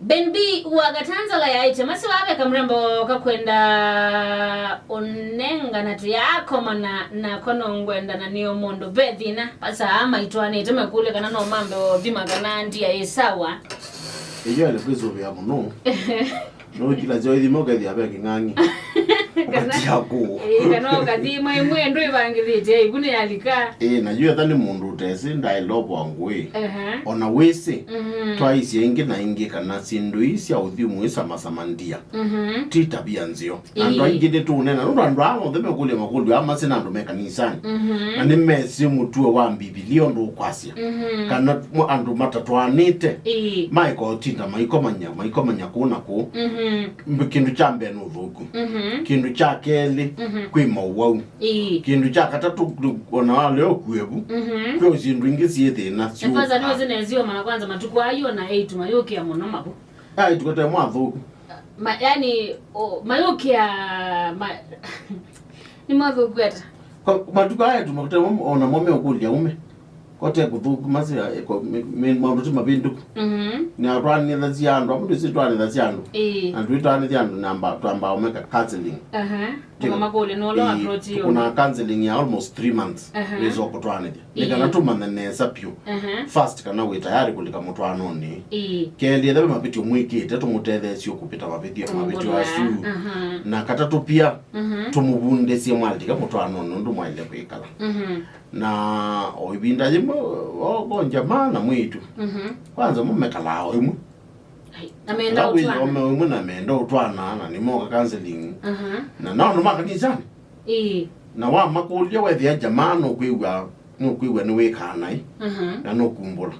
Benbi wagatanzala yaite masi wabe kamrembo kakwenda onenga natu yako na kono ngwenda na niyo mondo bedhina pasa ama itwane iteme kule kana no mambo vima kana ndia isawa iyo ile kwizo bya muno no kila joyi dimoga dia beki ngangi kana yako kana kadima imwe ndo ibangilite ibune yalika najua tani mundu tesi ndai lobo angwe ona wese twice yengi na ingi kana syindu isia uthimu isa masamandia ti tabia nzio ando ingide tu nena ndo ando amo theme kule makulu ama sina ndo mekanisani na nimesi mutue wa bibilio ndo kwasia kana ando matatwanite maiko tinda maiko manya kuna ko kindu cha mbenu thuku kindu cha keli kwi mawau kindu cha katatu ona wale okwebu kyo zindu ingisi thina sio efaza niwe zinezio mara kwanza matuko ayo na Eitu mayokia muno mabu tukote mwa thuku yani mayokia ni mwavu kweta matuko ayo tumakuta ona mome okuli aume kote kuthuku masi mabutu mabindu ni atwani ndaziando amudu sitwani ndaziando and witwani ndiando namba twamba aume counseling mama kole no lo approach yo kuna counseling ya almost 3 months wezo kutwani nikana tuma nesa pio fast kana we tayari kulika mutwano ni keli ndabe mapiti umwikite tumuthethe sio kupita mapiti mapiti asu na katatu pia tumubunde sie mwalika mutwano ndo mwale kwikala na oibinda jimo ogonja mana mwitu kwanza mumekala oimu ameenda utwana oimu na ameenda utwana na nimoka counseling na no makanisa na wa makulia wethi jamano kwiwa ni wekana na no kumbula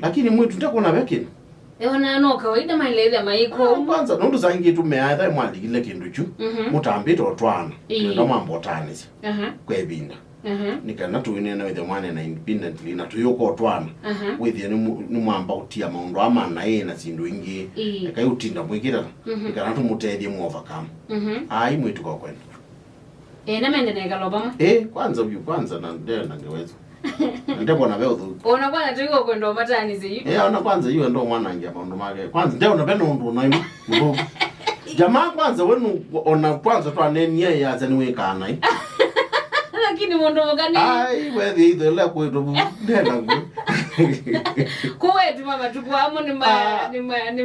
lakini mwitu ndakona bekini ewana no kawaida mailele maiko kwanza ndo zangi tumeaitha mwalikile kindu chu mutambito otwana ndo mambo tanisi kwebinda nikana tuine na wethe mwana na independently na tuyoko twana wethe ni mwamba utia maundu amana na syindu ingi kai utinda mwikira nikana tumutethie mu overcome ai mwitu kwa kwenda na mende na galoba kwanza na ndena ngeweza ndebo na bezo ona bwana tuko kwenda matani zi ona kwanza hiyo ndo mwana ngia maundu make kwanza ndio na beno ndo na imu jamaa kwanza wenu ona kwanza twanenia ya zaniwe kana lakini mondo gani ai wewe ile la kwetu ndena ngo kwetu mama tukwamo ni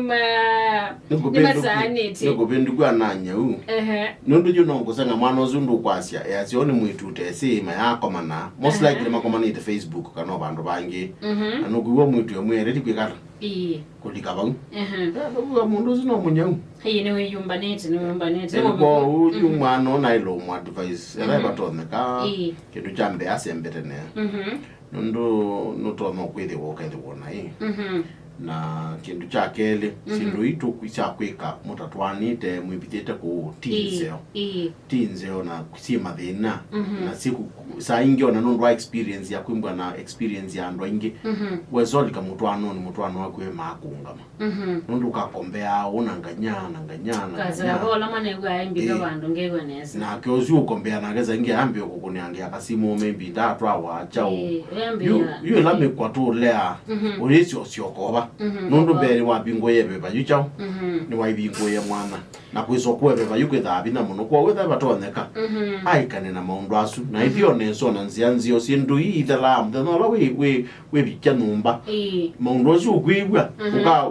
masaniti nikupendukwa nanya u nundu juno ngosanga mwana ozundu kwasya yasioni mwitu tese ma yako mana most likely makomana ite Facebook kana bandu bangi anokuwa mwitu yomwe redi kwikala kulika bangu kwa mundu zino munyau ni weyumbanete kwa uyu mwana na ilo mwa advice era batoneka kitu chambe asembete ne nutono kwithe wokaithe wona na kindu cha kele sindu itu kwicha kwika mutatwanite mwibitete ku tinzeo na kusima thina na siku saa ingi ona nundu experience ya kwimbwa na experience ya ndo ingi wezolika mutwano wakwe makungama nundu kakombea unanganya kaza hola manegwa imbiga bandu ngegweneza na kyozu ukombea na geza ingi ambi okuniangia kasimo maybe ndatwa wa chao you lame kwatulea ulisi osiokoba nundu beri wa bingo yebe bayuchao ni wa bingo ye mwana na kwisokwe beba yukethabi na muno kwa wetha batoneka aikane na maundu asu na ithio neso na nzianzio syindu ithela mthenola we bikya numba maundu asu kwigwa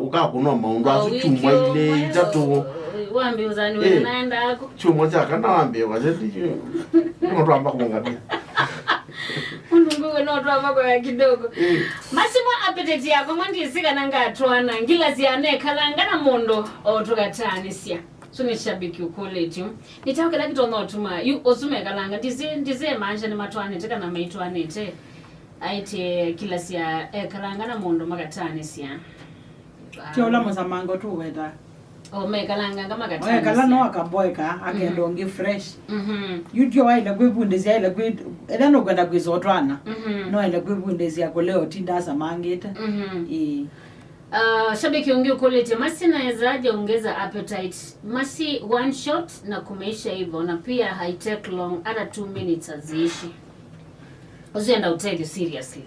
uka kuno maundu asu chumwa ile itatu wambi uzani we naenda ako chumwa cha kana wambi wazeti mtu amba kungabia Mungu no drama kwa kidogo. Masimo appetite yako mwandisika nanga atwana ngila ziane kalanga na mondo otugatanisia. So ni shabiki ukoletu. Nitauke la kitu notuma yu osume kalanga ndize manje ni matwane teka na maitwane te. Aite kila sia kalanga na mondo magatanisia. Chola mazamango tu weda. Mekalanga kama gatani. Kala no akaboyka agendongi fresh. Yudio waila kwebundezi yaila kwe edano kwenda kwizotwana. No ila kwebundezi yako leo tindaza mangeta. Shabiki ungi ukolete masi naezaje ongeza appetite. Masi one shot na kumeisha hivyo na pia hai take long hata 2 minutes aziishi. Usienda utell you seriously.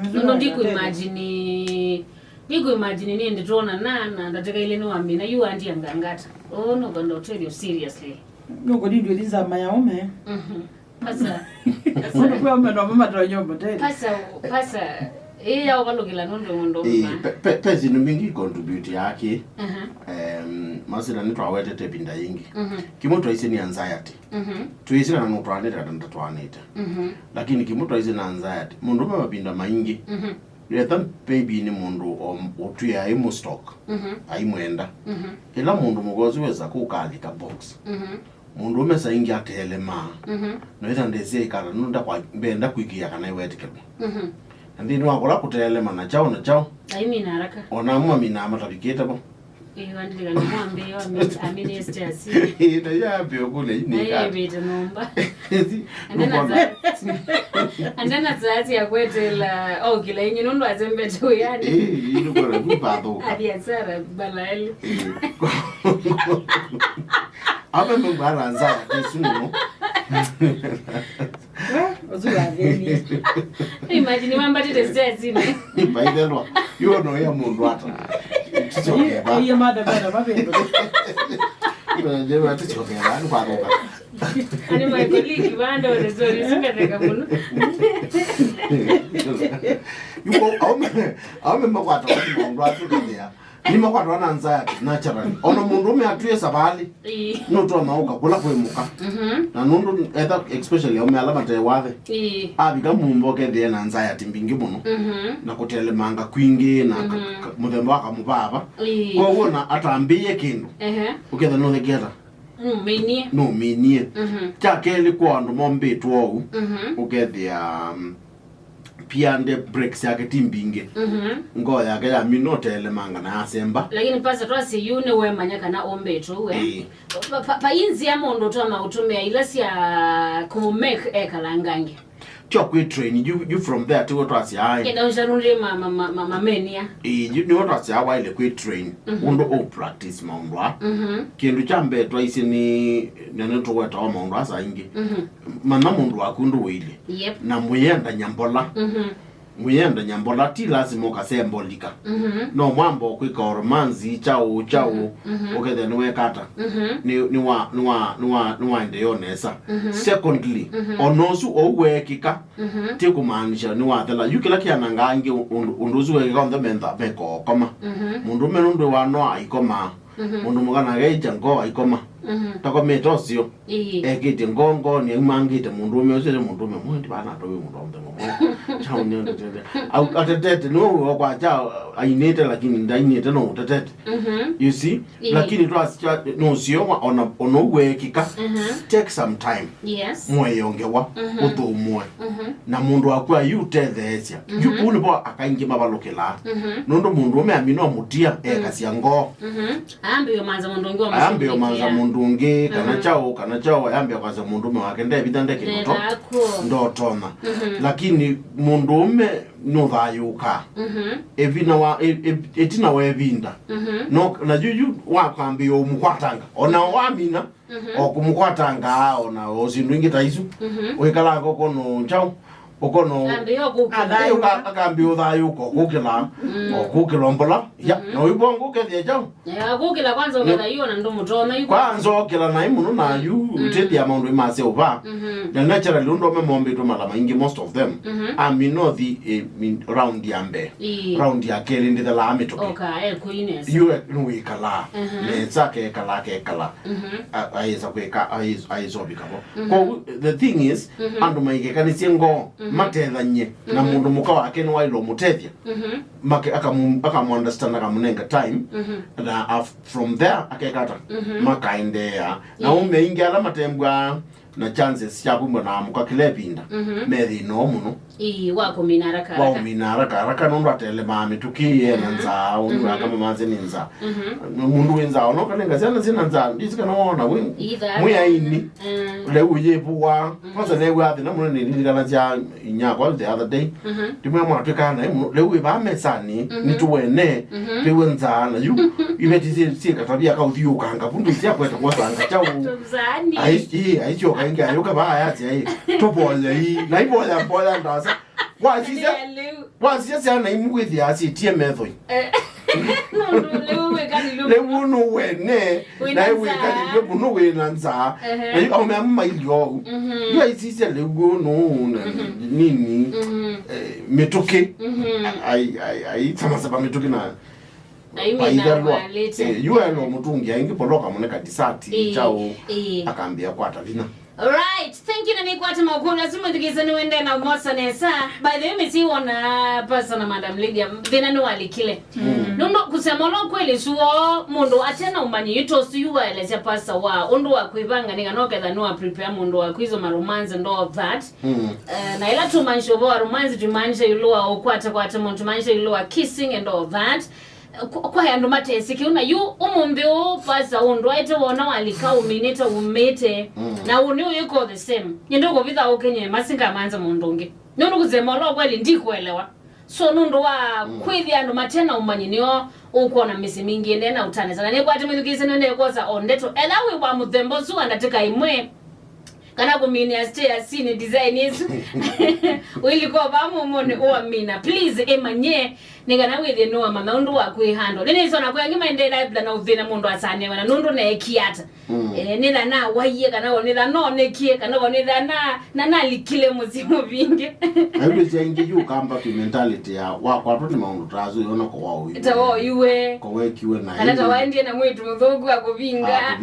Ndio ndiko imagine Pigo imagine ni nditona na ndataka ile no amina you andi angangata. Oh no gonna tell you seriously. No go ndio liza mayaume. Pasa. Sasa kwa mama tonyombo tena. Pasa iya okalukila nondo ngondo. Pezi mingi contribute yake. Masina nitwa wete tepinda yingi. Kimoto ise ni anxiety. Tuisina na notwane tanda twaneta. Lakini kimoto ise na anxiety. Mundu mabinda maingi. Yethan baby ni mundu otuya imu stock. Aimwenda. Ila mundu mugozi weza kukalika box. Mundu mesa ingi atelema. No ita ndeze ikara nunda kwa benda kwikia kana iwetikebo. Ndini wakola kutelema na chao. Aimina haraka. Ona mwa mina amatabiketa bo. Wandika ni mwambe wa minister asi. Na yapi okule ini ka. Beta nomba. Andana zaati ya kwetela kila yenye nondo azembete uyani. Ino kwa kupado. Adiasara balali. Aba mbara anza kesunu. Ozula veni. Imagine mamba tete zine. Ibaidelo. Yo no ya mundu ata. Iya mada mabendo. Iba njema tichokera ani kwa roka. Ani maikili kibanda rezori singateka muno. Yuko aume makwata kwa mundu atu ndia. Ni makwata wana anxiety naturally. Ono mundu me atuye sabali. No to mauka kula kwemuka. Na nundu either especially aume alama te wathe. Abika mumbo ke the anxiety mbingi muno. Na kutelemanga kwingi na muthemba waka mubaba. Kwa wona atambiye kindu. Uketha no thegeta. No menie. Chakeli kwa andu mombetwo ou. Ukethia pia nde breaks yake timbinge. Ngo yake ya minotele manga na asemba. Lakini pasa twasi yune we manyaka na ombeto we. Pa inzi ya mondo tama utumia ilasi ya kumake ekalangange. Chokwe train you from there to twasi ai. Kenda unjarunde menia. You know twasi awa ile kwe train. Undo o practice maundwa. Kindu chambe twaisi ni nanato weta wa maundwa sa ingi. Mana mundu akundu wile. Na muyenda nyambola. Muyenda nyambola ti lazima ukasembolika. No mwambo kwika oromanzi chao. Ukethe niwe kata. Niwa ndeyo nesa. Secondly, onosu owekika. Ti kumaanisha niwa thela yukila kiana ngangi unduzu wekika on the menda beko koma. Mundu menundu wano aikoma. Mundu mugana geja ngo aikoma. Tako metosio. Ekite ngongo ni mangite mundu meosele mundu memundi bana towe mundu omdengo. Chao nyende tete. Au atetete no kwa chao ainete lakini ndainete no tetete. You see? Lakini twascha no sio ono wekika. Take some time. Yes. Mweyongewa uthumwe. Na mundu akwa yutethecia. Yukuni bo akaingi mabalokela. Nondo mundu meamino mutia ekasia ngo. Ambiyo manza mundu ngi kana chao ayambia kwaza mundu wake nde bitande kinoto ndotona. Lakini mundu me no thayuka. Etina webinda. No na juju wakwambia umukwatanga. Ona wamina okumukwatanga ona osindu ingita isu. Wekala ngoko no chao. Okono akambio thayuko kukila okukilombola ya no ibongo kethia chao kukila kwanza ukela hiyo na ndo mutoma yuko kwanza okila na imuno na yu tedi amondo imase over na naturally ndo memombe to malama ingi most of them amino the round yambe round ya kele ndi the lame to okay kuines you no ikala letsa ke kala aiza kweka aizobikabo the thing is andu maike kanisi ngo matethanye na mundu muka wake no wailo mutethia make akamu understand akamunenga time na from there akekata makaendea na umeingia ala matembwa na chances ya kumba na muka kilepinda methi no muno wako minaraka nondo atele mami tukiye nanza undu kama manze ninza mundu wenza ono kanenga sana sinanza ndisika naona we muya ini le uyebuwa kwanza le wathi na muno ni kana cia inyakwa the other day timwe mwatwika na le we ba mesani nituwene pewenza na yu ibeti si katabia ka uthiuka anga pundu cia kweta kwasanga chao ai sio kainga yoka ba ayati ai topoya hii na iboya boya ndasa wasisia sana imwithi asi tie method le wunu wene na we ka le bunu we nanza e o me amma ilio ya isisi le wunu nini metoke ai tamasaba metoke na yuelo mutungi aingi poloka moneka disati chao akambia kwata vina. Alright, thank you nani kwata makuru lazima tukizani wende na mosa nesa. By the way misi wana person Madam Lydia vina no alikile. Nundo kusema lo kweli suo mundu atena umanyi itosi yuwa elezea pasa wa undu wa kuibanga niga no ketha no prepare mundu wa kwizo ma romance and all that. Na ila tumanisho bo romance tumanisha yuloa okwata mundu tumanisha yuloa kissing and all that. Kwa ya ndo matesi kiuna yu umumbi pasa undu aite wona walika uminita umete na uni yuko the same nyendo vitha okenye masinga manza mundungi nundu kuzema lo kweli ndikuelewa so nundu wa kwithia ndo matena umanyinio uko na misi mingi ende na utaneza na nekwati mithukise nende koza ondeto elawe wa muthembo su andateka imwe kana kumini astea sine design yesu wiliko bamu mone uamina please emanye nigana withe no amana undu wa kwihando nene sona kwa ngima ende live na uthina mundu asane wana nundu na ekiata nitha na waiye kana wonitha no nekie kana wonitha na likile muzimu vingi ayo zengi yu kamba ki mentality ya wa kwa tu maundu trazo yona ko wao itawo yuwe ko wekiwe na kana tawandie na mwitu muthogu akubinga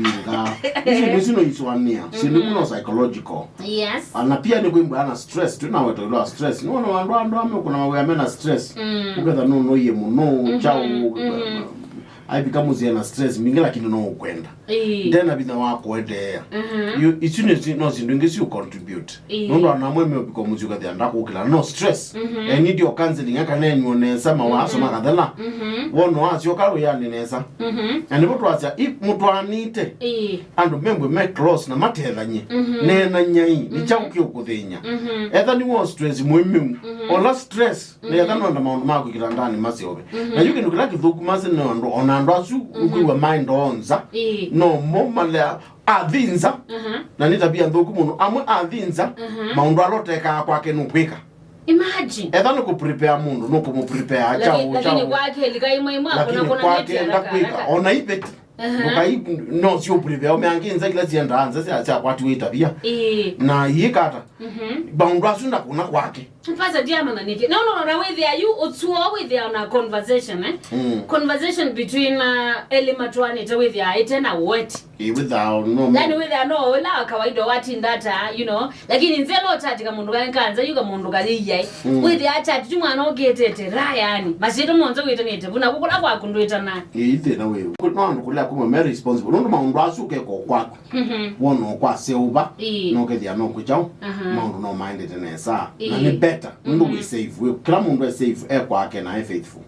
sino iswania sino muno psychological yes ana pia ni kwimba ana stress tu na weto ilo stress no ando ame kuna mawe amena stress uketha no ye muno chao ai bikamuzi na stress mingi lakini no kwenda tena bina wako endea you no sindungi si contribute ndo anamweme bikamuzi ukatha ndako ukila no stress need your counseling akanenyo nesa mawaso makadhala wono asyo kalo ya nesa and boto asya if mutu anite and membe make close na matethanye nena nyai ni chauki ukuthinya etha ni wo stress mwemu ola stress ne etha no ndama mako kitandani masiobe na yuki ndukira kithuku mase no ona ndo asu ukuwa mind onza no momale athinza na nitabia nthuku muno amwe athinza maundu aloteka kwake nukwika imagine etha no ku prepare mundu no ku prepare chao lakini kwake likaimwe kuna neti kwika ona ipeti mukai no sio prepare omeanginza kila zienda anza sia kwati witabia na yikata baundu asunda kuna kwake pasa diama na niki no with you utsuo with you na conversation conversation between elimatwani to with you itena wet without no then with you no la kawaida wati ndata you know lakini nzelo tati kama mundu kanza yuka mundu kaliyai with you tati tumwana ogetete ra yani masito monzo witenete buna kukula kwa kunduita na itena wewe kunwandu kula kuma very responsible ndo maundu asuke ko kwako wono kwa seuba no kethia no kuchao maundu no mind tenesa na ni better ndo we save we kila mundu we save kwake na faithful